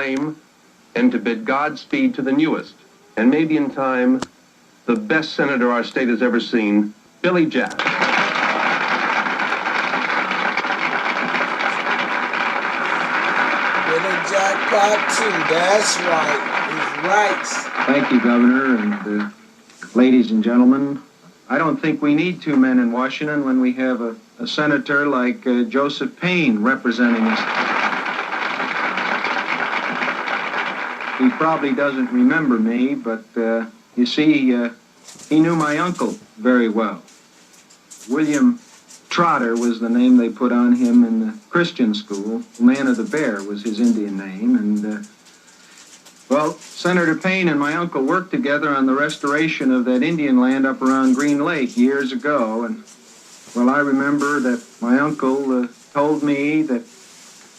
flame and to bid Godspeed to the newest, and maybe in time, the best senator our state has ever seen, Billy Jack. Billy Jack Part 2, that's right. He's right. Thank you, Governor, and ladies and gentlemen. I don't think we need two men in Washington when we have a senator like Joseph Payne representing us. He probably doesn't remember me, but you see, he knew my uncle very well. William Trotter was the name they put on him in the Christian school. Man of the Bear was his Indian name, and well, Senator Payne and my uncle worked together on the restoration of that Indian land up around Green Lake years ago, and well, I remember that my uncle told me that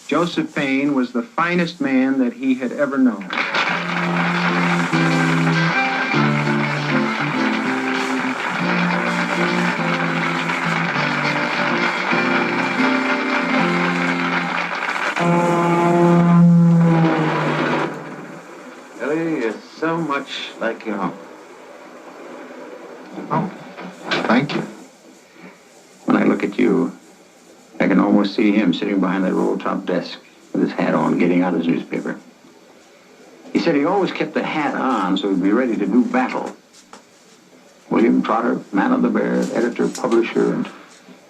Joseph Payne was the finest man that he had ever known. Billy is so much like your uncle. Oh, thank you. When I look at you, I can almost see him sitting behind that roll-top desk with his hat on, getting out his newspaper. He said he always kept the hat on so he'd be ready to do battle. William Trotter, Man of the Bear, editor, publisher, and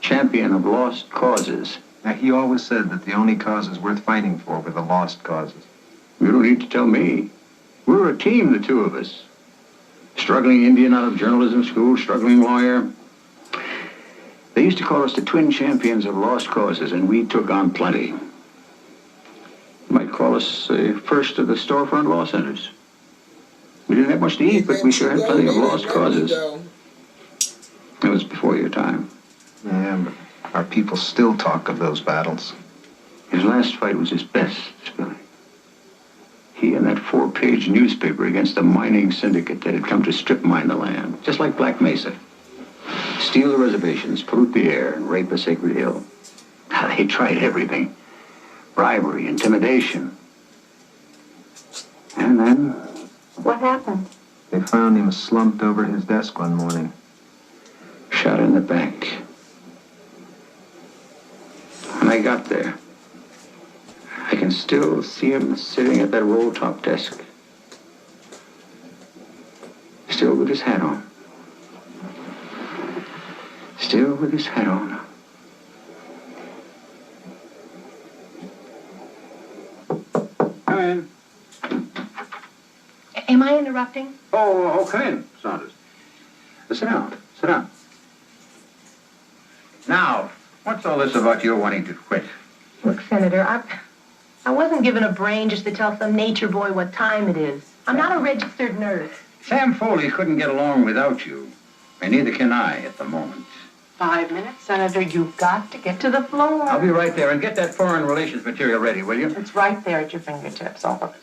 champion of lost causes. Now, he always said that the only causes worth fighting for were the lost causes. You don't need to tell me. We were a team, the two of us. Struggling Indian out of journalism school, struggling lawyer. They used to call us the twin champions of lost causes, and we took on plenty. You might call us first of the storefront law centers. We didn't have much to eat, but we sure had plenty of lost causes. It was before your time. Yeah, but our people still talk of those battles. His last fight was his best, Billy. He and that 4-page newspaper against the mining syndicate that had come to strip mine the land, just like Black Mesa. Steal the reservations, pollute the air, and rape a sacred hill. They tried everything. Bribery, intimidation. And then... What happened? They found him slumped over his desk one morning. Shot in the back. When I got there, I can still see him sitting at that roll-top desk. Still with his hat on. Still with his hat on. Come in. Am I interrupting? Oh, come in, Saunders. Sit down. Sit down. Now, what's all this about you wanting to quit? Look, Senator, I wasn't given a brain just to tell some nature boy what time it is. I'm not a registered nurse. Sam Foley couldn't get along without you, and neither can I at the moment. 5 minutes, Senator. You've got to get to the floor. I'll be right there, and get that foreign relations material ready, will you? It's right there at your fingertips, all of it.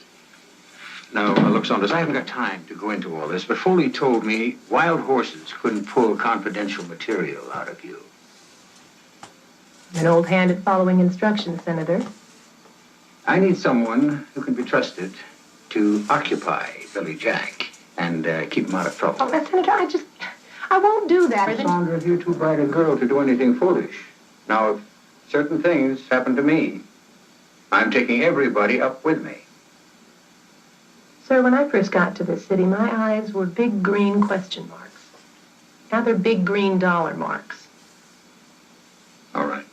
No, look, Saunders, I haven't got time to go into all this, but Foley told me wild horses couldn't pull confidential material out of you. An old hand at following instructions, Senator. I need someone who can be trusted to occupy Billy Jack and keep him out of trouble. Oh, Senator, I won't do that. Saunders, you're too bright a girl to do anything foolish. Now, if certain things happen to me, I'm taking everybody up with me. Sir, when I first got to this city, my eyes were big green question marks. Now they're big green dollar marks. All right.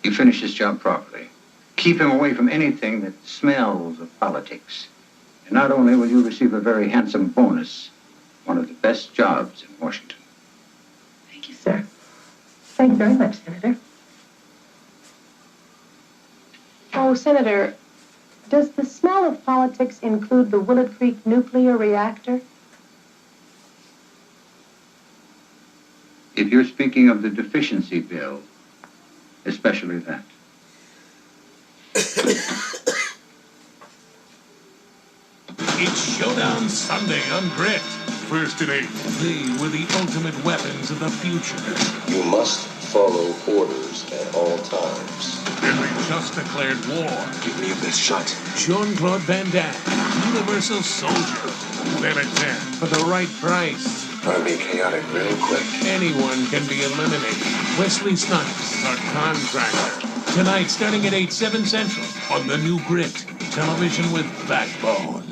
You finish this job properly. Keep him away from anything that smells of politics. And not only will you receive a very handsome bonus, one of the best jobs in Washington. Thank you, sir. Thank you very much, Senator. Oh, Senator, does the smell of politics include the Willett Creek nuclear reactor? If you're speaking of the deficiency bill, especially that. It's Showdown Sunday on Grit. First and 8, they were the ultimate weapons of the future. You must follow orders at all times. Billy just declared war. Give me your best shot. Jean-Claude Van Damme, Universal Soldier. Then at 10 for the right price. Gonna be chaotic real quick. Anyone can be eliminated. Wesley Snipes, our contractor. Tonight, starting at 8/7 Central on the new Grit. Television with backbone.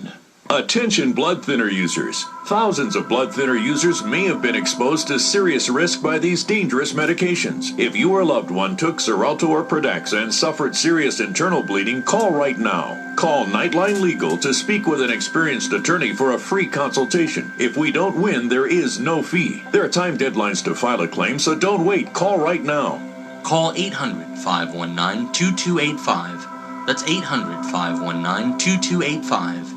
Attention blood thinner users. Thousands of blood thinner users may have been exposed to serious risk by these dangerous medications. If you or a loved one took Xarelto or Pradaxa and suffered serious internal bleeding, call right now. Call Nightline Legal to speak with an experienced attorney for a free consultation. If we don't win, there is no fee. There are time deadlines to file a claim, so don't wait. Call right now. Call 800-519-2285. That's 800-519-2285.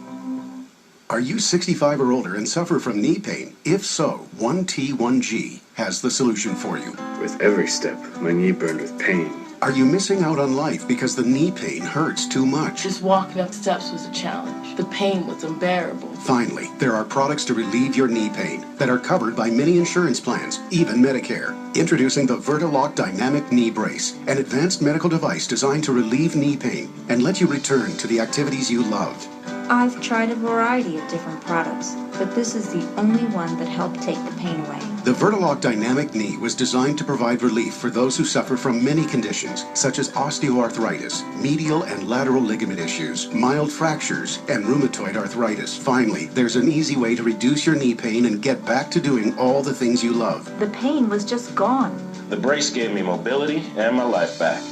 Are you 65 or older and suffer from knee pain? If so, 1T1G has the solution for you. With every step, my knee burned with pain. Are you missing out on life because the knee pain hurts too much? Just walking up steps was a challenge. The pain was unbearable. Finally, there are products to relieve your knee pain that are covered by many insurance plans, even Medicare. Introducing the VID00001 Dynamic Knee Brace, an advanced medical device designed to relieve knee pain and let you return to the activities you loved. I've tried a variety of different products, but this is the only one that helped take the pain away. The VID00001 Dynamic Knee was designed to provide relief for those who suffer from many conditions, such as osteoarthritis, medial and lateral ligament issues, mild fractures, and rheumatoid arthritis. Finally, there's an easy way to reduce your knee pain and get back to doing all the things you love. The pain was just gone. The brace gave me mobility and my life back.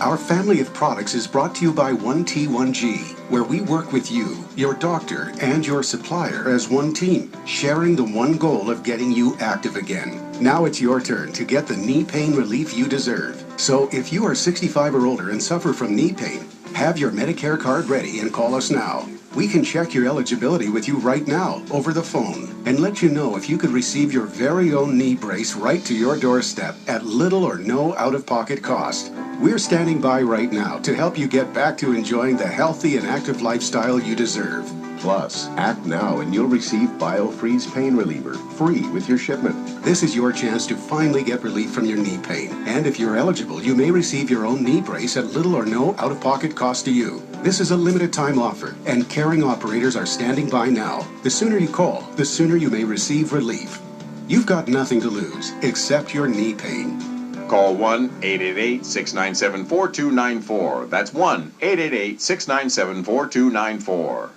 Our family of products is brought to you by 1T1G, where we work with you, your doctor, and your supplier as one team, sharing the one goal of getting you active again. Now it's your turn to get the knee pain relief you deserve. So if you are 65 or older and suffer from knee pain, have your Medicare card ready and call us now. We can check your eligibility with you right now over the phone and let you know if you could receive your very own knee brace right to your doorstep at little or no out-of-pocket cost. We're standing by right now to help you get back to enjoying the healthy and active lifestyle you deserve. Plus, act now and you'll receive BioFreeze Pain Reliever free with your shipment. This is your chance to finally get relief from your knee pain. And if you're eligible, you may receive your own knee brace at little or no out-of-pocket cost to you. This is a limited time offer, and caring operators are standing by now. The sooner you call, the sooner you may receive relief. You've got nothing to lose except your knee pain. Call 1-888-697-4294. That's 1-888-697-4294.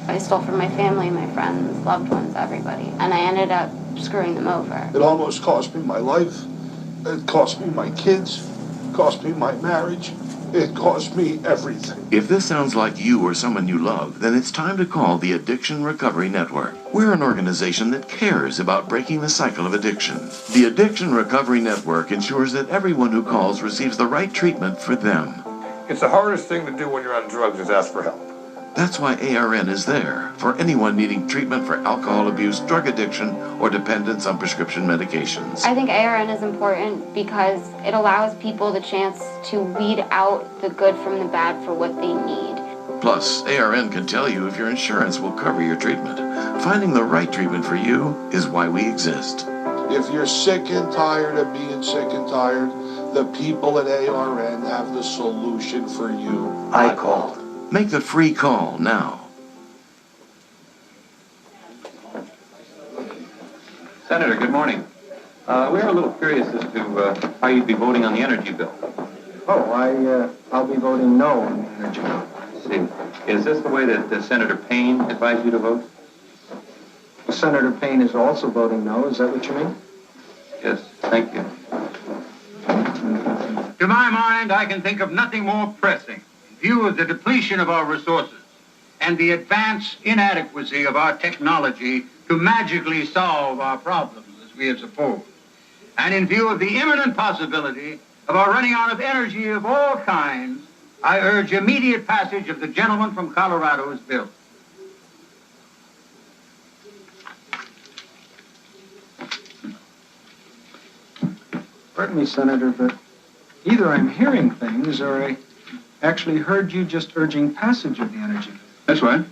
I stole from my family, my friends, loved ones, everybody. And I ended up screwing them over. It almost cost me my life. It cost me my kids. It cost me my marriage. It cost me everything. If this sounds like you or someone you love, then it's time to call the Addiction Recovery Network. We're an organization that cares about breaking the cycle of addiction. The Addiction Recovery Network ensures that everyone who calls receives the right treatment for them. It's the hardest thing to do when you're on drugs is ask for help. That's why ARN is there for anyone needing treatment for alcohol abuse, drug addiction, or dependence on prescription medications. I think ARN is important because it allows people the chance to weed out the good from the bad for what they need. Plus, ARN can tell you if your insurance will cover your treatment. Finding the right treatment for you is why we exist. If you're sick and tired of being sick and tired, the people at ARN have the solution for you. I called. Make the free call now. Senator, good morning. We're a little curious as to how you'd be voting on the energy bill. I'll be voting no on the energy bill. I see. Is this the way that Senator Payne advised you to vote? Well, Senator Payne is also voting no. Is that what you mean? Yes, thank you. To my mind, I can think of nothing more pressing in view of the depletion of our resources and the advanced inadequacy of our technology to magically solve our problems as we have supposed, and in view of the imminent possibility of our running out of energy of all kinds, I urge immediate passage of the gentleman from Colorado's bill. Pardon me, Senator, but either I'm hearing things or I actually heard you just urging passage of the energy bill. That's right.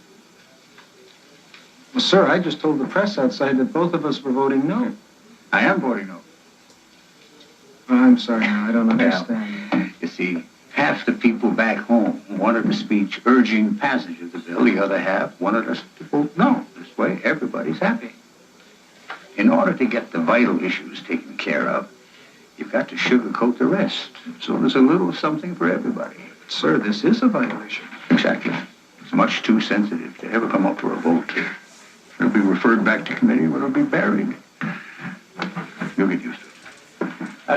Well, sir, I just told the press outside that both of us were voting no. I am voting no. I'm sorry, I don't understand. You see, half the people back home wanted a speech urging passage of the bill. The other half wanted us to vote no. This way, everybody's happy. In order to get the vital issues taken care of, you've got to sugarcoat the rest. So there's a little something for everybody. Sir, this is a vital issue. Exactly. It's much too sensitive to ever come up for a vote. It'll be referred back to committee where it'll be buried. You'll get used to it.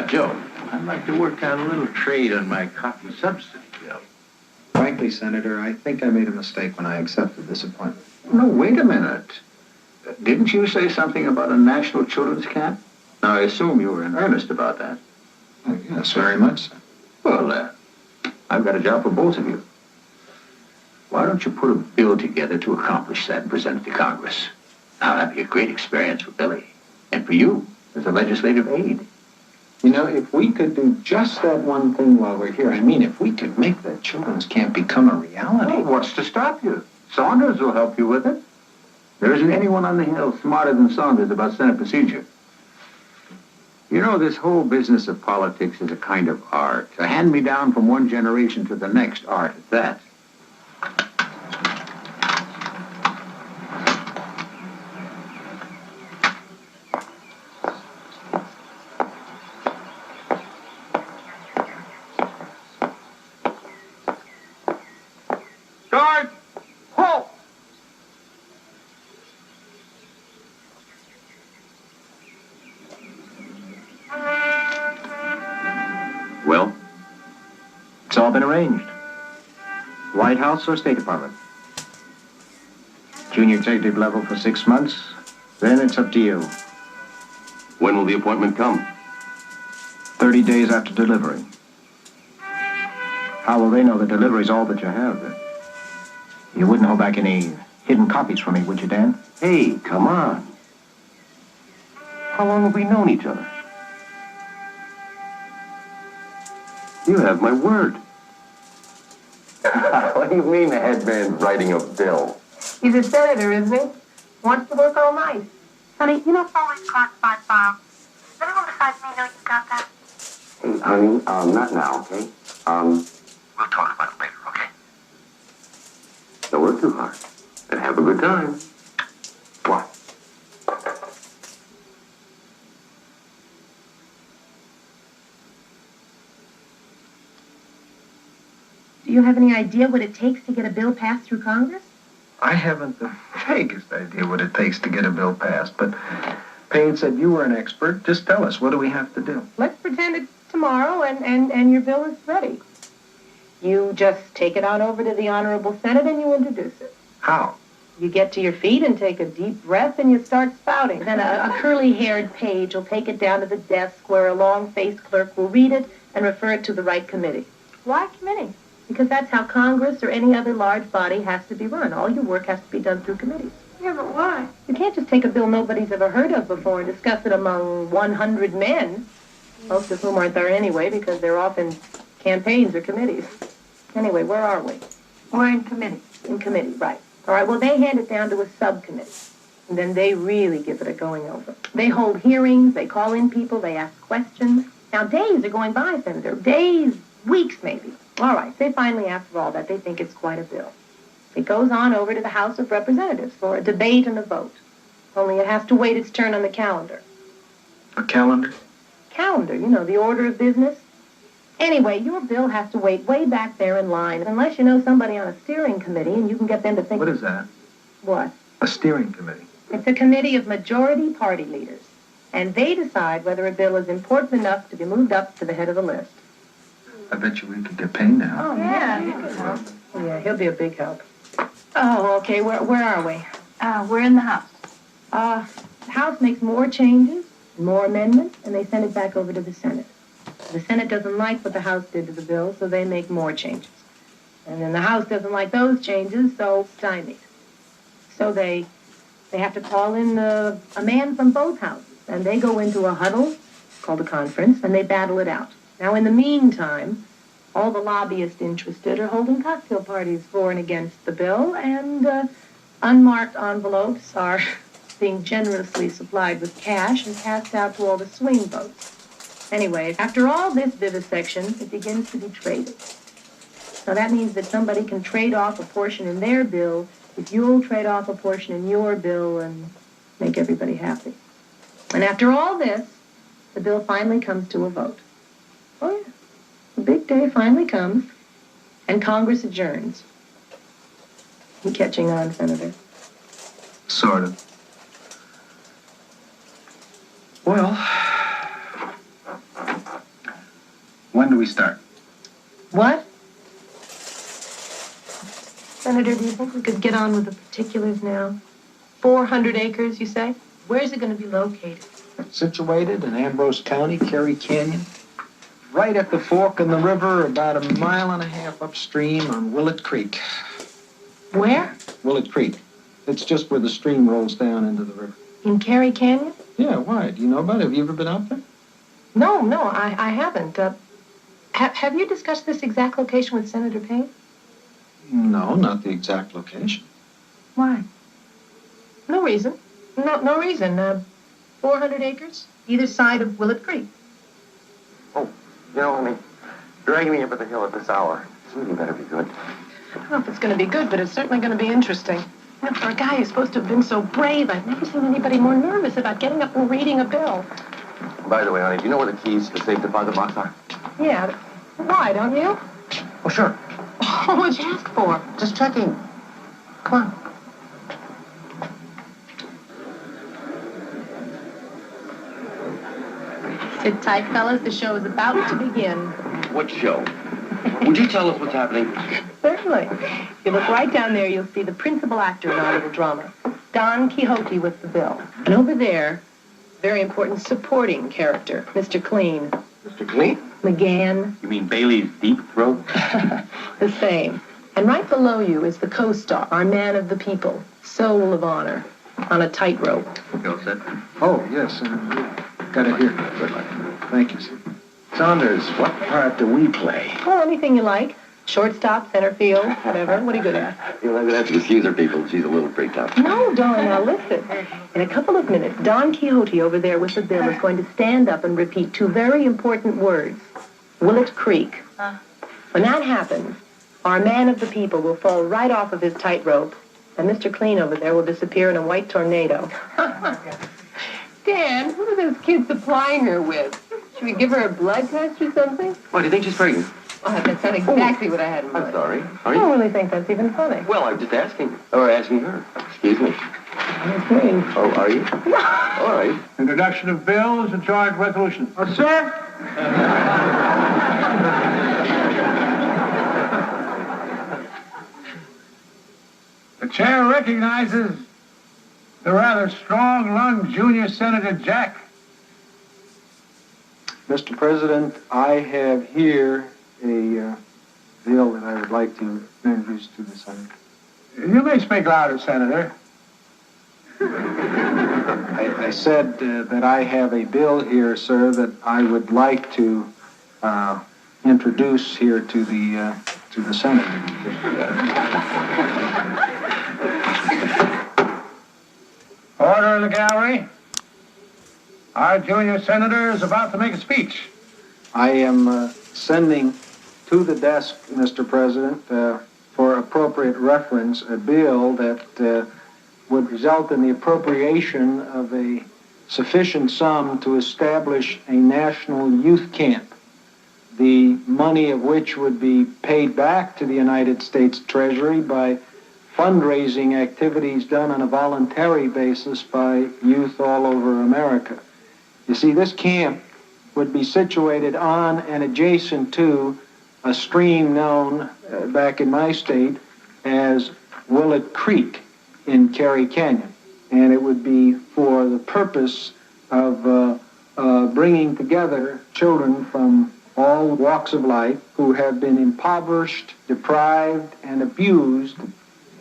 Joe, I'd like to work out a little trade on my cotton subsidy bill. Frankly, Senator, I think I made a mistake when I accepted this appointment. No, wait a minute. Didn't you say something about a national children's camp? Now, I assume you were in earnest about that. Oh, yes, very much so. Well, I've got a job for both of you. Why don't you put a bill together to accomplish that and present it to Congress? Now, that'd be a great experience for Billy. And for you, as a legislative aide. You know, if we could do just that one thing while we're here, I mean, if we could make the children's camp become a reality. Well, what's to stop you? Saunders will help you with it. There isn't anyone on the Hill smarter than Saunders about Senate procedure. You know, this whole business of politics is a kind of art. A hand-me-down from one generation to the next art at that. Guard! Halt! Well? It's all been arranged. White House or State Department? Junior executive level for 6 months. Then it's up to you. When will the appointment come? 30 days after delivery. How will they know the delivery is all that you have? You wouldn't hold back any hidden copies from me, would you, Dan? Hey, come on. How long have we known each other? You have my word. What do you mean the headman's writing a bill? He's a senator, isn't he? Wants to work all night. Honey, you know all these classified files. Does anyone besides me know you got that? Hey, honey, not now, okay? We'll talk about it later, okay? Don't work too hard. And have a good time. What? Do you have any idea what it takes to get a bill passed through Congress? I haven't the vaguest idea what it takes to get a bill passed, but Payne said you were an expert. Just tell us, what do we have to do? Let's pretend it's tomorrow and your bill is ready. You just take it on over to the Honorable Senate and you introduce it. How? You get to your feet and take a deep breath and you start spouting. Then a curly-haired page will take it down to the desk where a long-faced clerk will read it and refer it to the right committee. Why committee? Because that's how Congress or any other large body has to be run. All your work has to be done through committees. Yeah, but why? You can't just take a bill nobody's ever heard of before and discuss it among 100 men, most of whom aren't there anyway because they're off in campaigns or committees. Anyway, where are we? We're in committee. In committee, right. All right, well, they hand it down to a subcommittee, and then they really give it a going over. They hold hearings, they call in people, they ask questions. Now, days are going by, Senator. Days, weeks maybe. All right, say finally after all that they think it's quite a bill. It goes on over to the House of Representatives for a debate and a vote. Only it has to wait its turn on the calendar. A calendar? Calendar, you know, the order of business. Anyway, your bill has to wait way back there in line, unless you know somebody on a steering committee and you can get them to think... What is that? What? A steering committee. It's a committee of majority party leaders, and they decide whether a bill is important enough to be moved up to the head of the list. I bet you we could get Payne now. Oh, yeah. Yeah, he'll be a big help. Oh, okay, where are we? We're in the House. The House makes more changes, more amendments, and they send it back over to the Senate. The Senate doesn't like what the House did to the bill, so they make more changes. And then the House doesn't like those changes, so stymied. So they have to call in a man from both houses, and they go into a huddle called a conference, and they battle it out. Now, in the meantime, all the lobbyists interested are holding cocktail parties for and against the bill, and unmarked envelopes are being generously supplied with cash and passed out to all the swing votes. Anyway, after all this vivisection, it begins to be traded. Now that means that somebody can trade off a portion in their bill if you'll trade off a portion in your bill and make everybody happy. And after all this, the bill finally comes to a vote. Oh yeah, the big day finally comes, and Congress adjourns. You catching on, Senator? Sort of. Well, when do we start? What? Senator, do you think we could get on with the particulars now? 400 acres, you say? Where's it going to be located? Situated in Ambrose County, Carey Canyon, right at the fork in the river, about 1.5 miles upstream on Willett Creek. Where? Willett Creek. It's just where the stream rolls down into the river. In Carey Canyon? Yeah, why? Do you know about it? Have you ever been out there? No, I haven't. Have you discussed this exact location with Senator Payne? No, not the exact location. Why? No reason. No reason. 400 acres, either side of Willett Creek. Oh, you know, honey, dragging me up at the hill at this hour. This meeting better be good. I don't know if it's going to be good, but it's certainly going to be interesting. You know, for a guy who's supposed to have been so brave, I've never seen anybody more nervous about getting up and reading a bill. By the way, honey, do you know where the keys to the safe deposit box are? Yeah. Why, don't you? Oh, sure. Oh, what'd you ask for? Just checking. Come on. Sit tight, fellas. The show is about to begin. What show? Would you tell us what's happening? Certainly. If you look right down there, you'll see the principal actor in our little drama, Don Quixote with the bill. And over there, very important supporting character, Mr. Clean. Mr. Clean? McGann. You mean Bailey's Deep Throat? The same. And right below you is the co-star, our man of the people, soul of honor, on a tightrope. You all set? Oh, yes. Got it here. Good luck. Thank you, sir. Saunders, what part do we play? Oh, anything you like. Shortstop, center field, whatever. What are you good at? You'll have to excuse her, people. She's a little freaked out. No, darling, now listen. In a couple of minutes, Don Quixote over there with the bill is going to stand up and repeat 2 very important words. Willett Creek. When that happens, our man of the people will fall right off of his tightrope, and Mr. Clean over there will disappear in a white tornado. Dan, what are those kids supplying her with? Should we give her a blood test or something? Why, do you think she's pregnant? Oh, that's not exactly what I had in mind. I'm sorry. Are I you? don't really think that's even funny. Well, I'm just asking. Or asking her. Excuse me. Okay. Oh, are you? All right. Introduction of bills and joint resolution. Sir? The chair recognizes the rather strong-lunged junior Senator Jack. Mr. President, I have here a bill that I would like to introduce to the Senate. You may speak louder, Senator. I said that I have a bill here, sir, that I would like to introduce here to the Senate. Order in the gallery. Our junior senator is about to make a speech. I am sending to the desk, Mr. President, for appropriate reference, a bill that would result in the appropriation of a sufficient sum to establish a national youth camp, the money of which would be paid back to the United States Treasury by fundraising activities done on a voluntary basis by youth all over America. You see, this camp would be situated on and adjacent to a stream known back in my state as Willett Creek in Carey Canyon. And it would be for the purpose of bringing together children from all walks of life who have been impoverished, deprived, and abused,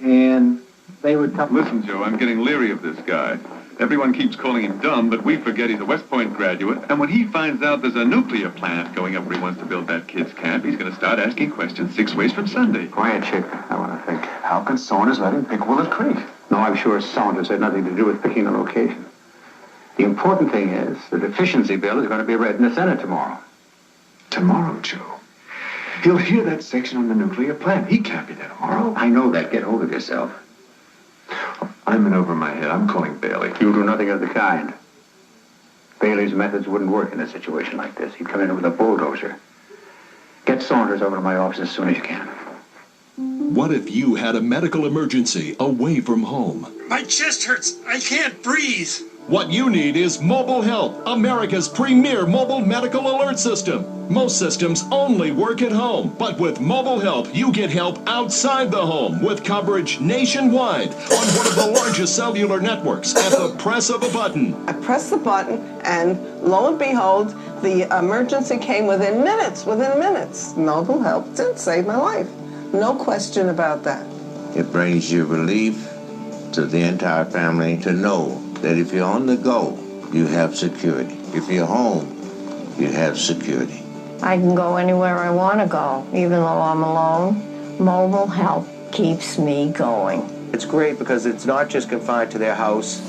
and they would come... Listen, Joe, I'm getting leery of this guy. Everyone keeps calling him dumb, but we forget he's a West Point graduate. And when he finds out there's a nuclear plant going up where he wants to build that kid's camp, he's going to start asking questions 6 ways from Sunday. Quiet, chick. I want to think. How can Saunders let him pick Willett Creek? No, I'm sure Saunders had nothing to do with picking the location. The important thing is the deficiency bill is going to be read in the Senate tomorrow. Tomorrow, Joe. He'll hear that section on the nuclear plant. He can't be there tomorrow. I know that. Get hold of yourself. I'm in over my head. I'm calling Bailey. You'll do nothing of the kind. Bailey's methods wouldn't work in a situation like this. He'd come in with a bulldozer. Get Saunders over to my office as soon as you can. What if you had a medical emergency away from home? My chest hurts. I can't breathe. What you need is Mobile Help, America's premier mobile medical alert system. Most systems only work at home, but with Mobile Help, you get help outside the home with coverage nationwide on one of the largest cellular networks at the press of a button. I pressed the button, and lo and behold, the emergency came within minutes. Mobile Help did save my life. No question about that. It brings you relief to the entire family to know that if you're on the go, you have security. If you're home, you have security. I can go anywhere I want to go, even though I'm alone. Mobile Help keeps me going. It's great because it's not just confined to their house,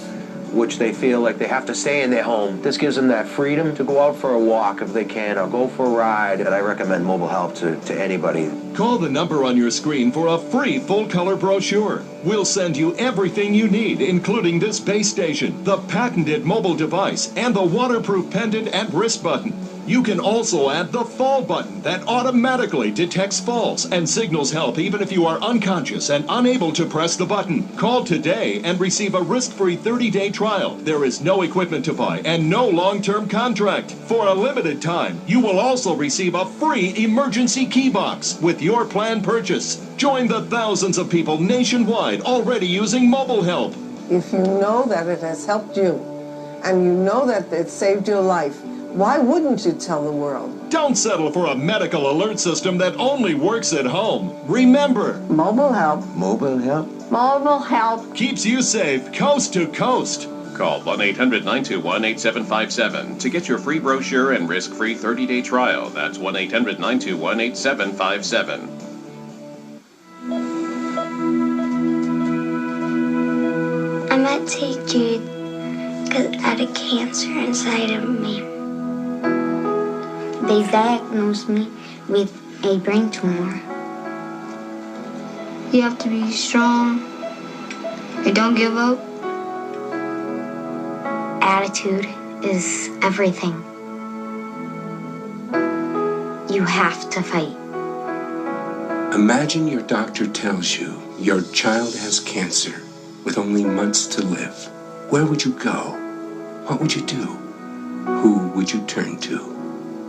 which they feel like they have to stay in their home. This gives them that freedom to go out for a walk if they can, or go for a ride. And I recommend Mobile Help to anybody. Call the number on your screen for a free full-color brochure. We'll send you everything you need, including this base station, the patented mobile device, and the waterproof pendant and wrist button. You can also add the fall button that automatically detects falls and signals help even if you are unconscious and unable to press the button. Call today and receive a risk-free 30-day trial. There is no equipment to buy and no long-term contract. For a limited time, you will also receive a free emergency key box with your plan purchase. Join the thousands of people nationwide already using Mobile Help. If you know that it has helped you, and you know that it saved your life, why wouldn't you tell the world? Don't settle for a medical alert system that only works at home. Remember, Mobile Help. Mobile Help? Mobile Help keeps you safe coast to coast. Call 1-800-921-8757 to get your free brochure and risk-free 30-day trial. That's 1-800-921-8757. I met St. Jude because I had a cancer inside of me. They diagnosed me with a brain tumor. You have to be strong and don't give up. Attitude is everything. You have to fight. Imagine your doctor tells you your child has cancer with only months to live. Where would you go? What would you do? Who would you turn to?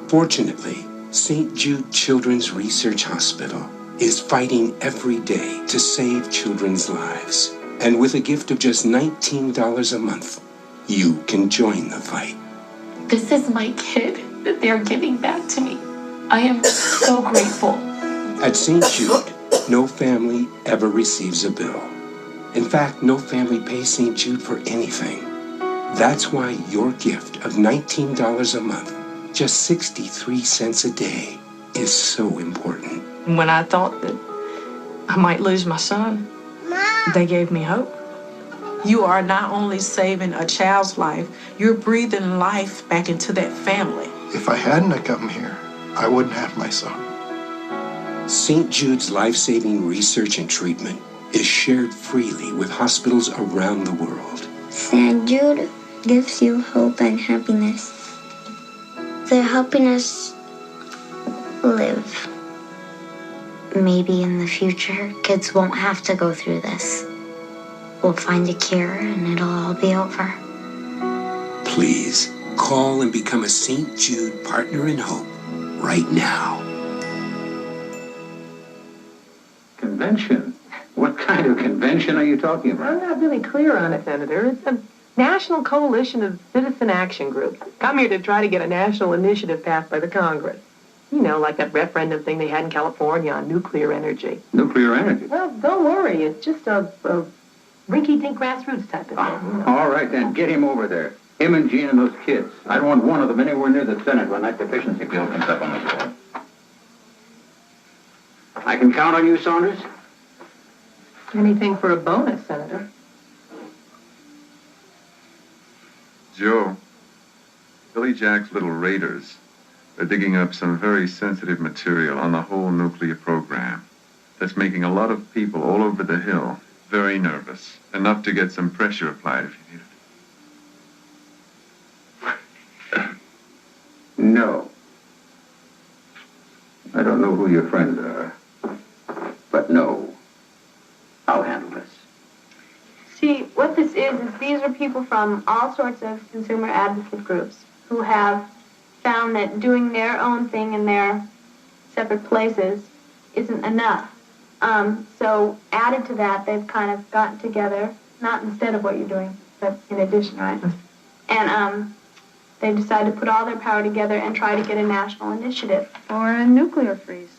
Fortunately, St. Jude Children's Research Hospital is fighting every day to save children's lives. And with a gift of just $19 a month, you can join the fight. This is my kid that they're giving back to me. I am so grateful. At St. Jude, no family ever receives a bill. In fact, no family pays St. Jude for anything. That's why your gift of $19 a month, just 63 cents a day, is so important. When I thought that I might lose my son, they gave me hope. You are not only saving a child's life, you're breathing life back into that family. If I hadn't come here, I wouldn't have my son. St. Jude's life-saving research and treatment is shared freely with hospitals around the world. St. Jude gives you hope and happiness. They're helping us live. Maybe in the future, kids won't have to go through this. We'll find a cure and it'll all be over. Please, call and become a St. Jude Partner in Hope right now. Convention? What kind of convention are you talking about? I'm not really clear on it, Senator. It's a national coalition of citizen action groups. Come here to try to get a national initiative passed by the Congress. You know, like that referendum thing they had in California on nuclear energy. Nuclear energy? Well, don't worry. It's just a rinky-dink grassroots type of thing. You know. All right, then. Get him over there. Him and Jean and those kids. I don't want one of them anywhere near the Senate when that deficiency bill comes up on the floor. I can count on you, Saunders? Anything for a bonus, Senator. Joe, Billy Jack's little raiders are digging up some very sensitive material on the whole nuclear program. That's making a lot of people all over the hill very nervous. Enough to get some pressure applied if you need it. No. I don't know who your friends are, but no. I'll handle this. See, what this is these are people from all sorts of consumer advocate groups who have found that doing their own thing in their separate places isn't enough. So added to that, they've kind of gotten together, not instead of what you're doing, but in addition, right? And they decided to put all their power together and try to get a national initiative. Or a nuclear freeze.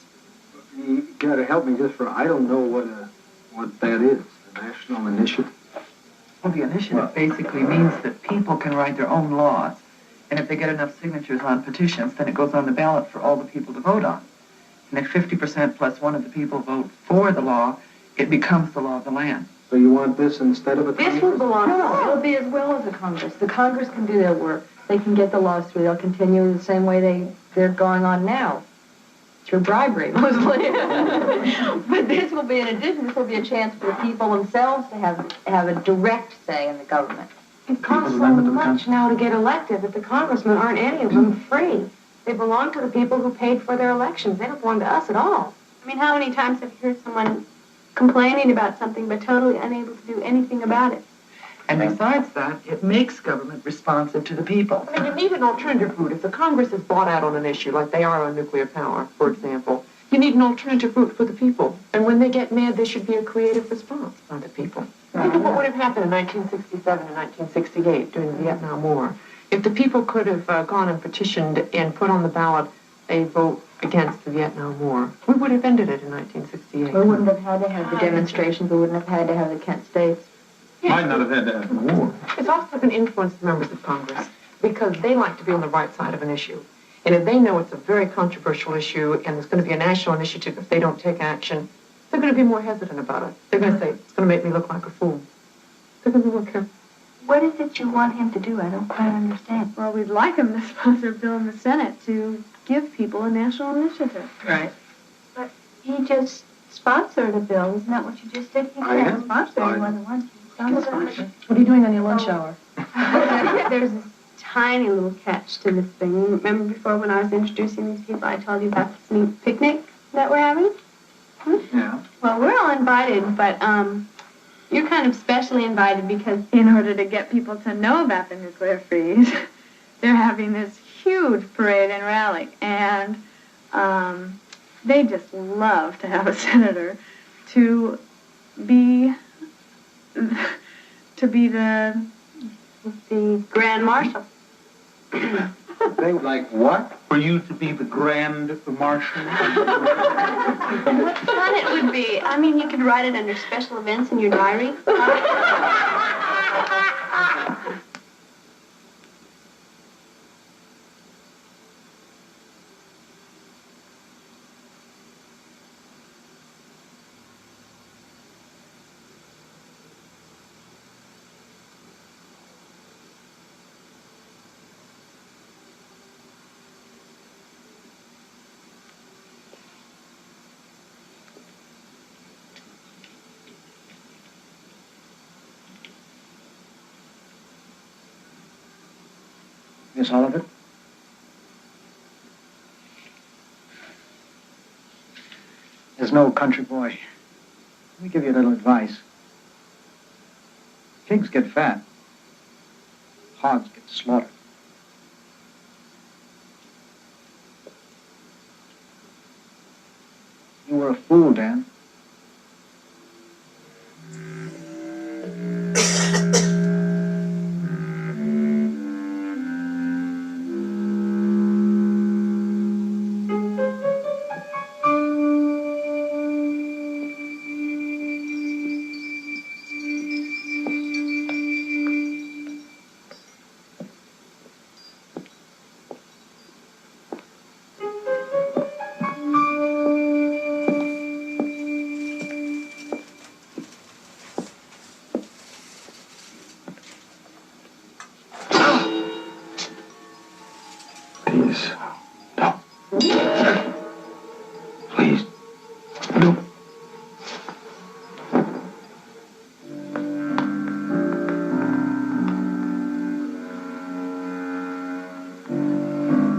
You gotta help me just for, I don't know what that is, the national initiative. Well, the initiative basically means that people can write their own laws. And if they get enough signatures on petitions, then it goes on the ballot for all the people to vote on. And if 50% plus one of the people vote for the law, it becomes the law of the land. So you want this instead of a This will belong. No, it'll be as well as the Congress. The Congress can do their work. They can get the laws through. They'll continue the same way they're going on now, through bribery mostly. But this will be, in addition, this will be a chance for the people themselves to have a direct say in the government. It costs so much now to get elected that the congressmen aren't any of them free. They belong to the people who paid for their elections. They don't belong to us at all. I mean, how many times have you heard someone complaining about something but totally unable to do anything about it? And besides that, it makes government responsive to the people. And you need an alternative route. If the Congress is bought out on an issue, like they are on nuclear power, for example, you need an alternative route for the people. And when they get mad, there should be a creative response by the people. Think of what would have happened in 1967 and 1968 during the Vietnam War. If the people could have gone and petitioned and put on the ballot a vote against the Vietnam War, we would have ended it in 1968. We wouldn't have had to have the demonstrations. We wouldn't have had to have the Kent States. Might not have had to have the war. It's also going to influence the members of Congress because they like to be on the right side of an issue. And if they know it's a very controversial issue and there's going to be a national initiative if they don't take action, they're going to be more hesitant about it. They're going to say, it's going to make me look like a fool. They're going to be more careful. What is it you want him to do? I don't quite understand. Well, we'd like him to sponsor a bill in the Senate to give people a national initiative. Right. But he just sponsored a bill. Isn't that what you just did? He I can't am. sponsor anyone at once. What are you doing on your lunch hour? There's this tiny little catch to this thing. Remember before when I was introducing these people, I told you about this neat picnic that we're having? Yeah. Well, we're all invited, but you're kind of specially invited because In order to get people to know about the nuclear freeze, they're having this huge parade and rally. And they just love to have a senator to be the Grand Marshal. They like what? For you to be the Grand Marshal? What fun it would be. I mean, you could write it under special events in your diary. Miss Oliver? There's no country boy. Let me give you a little advice. Pigs get fat. Hogs get slaughtered. You were a fool, Dan. peace.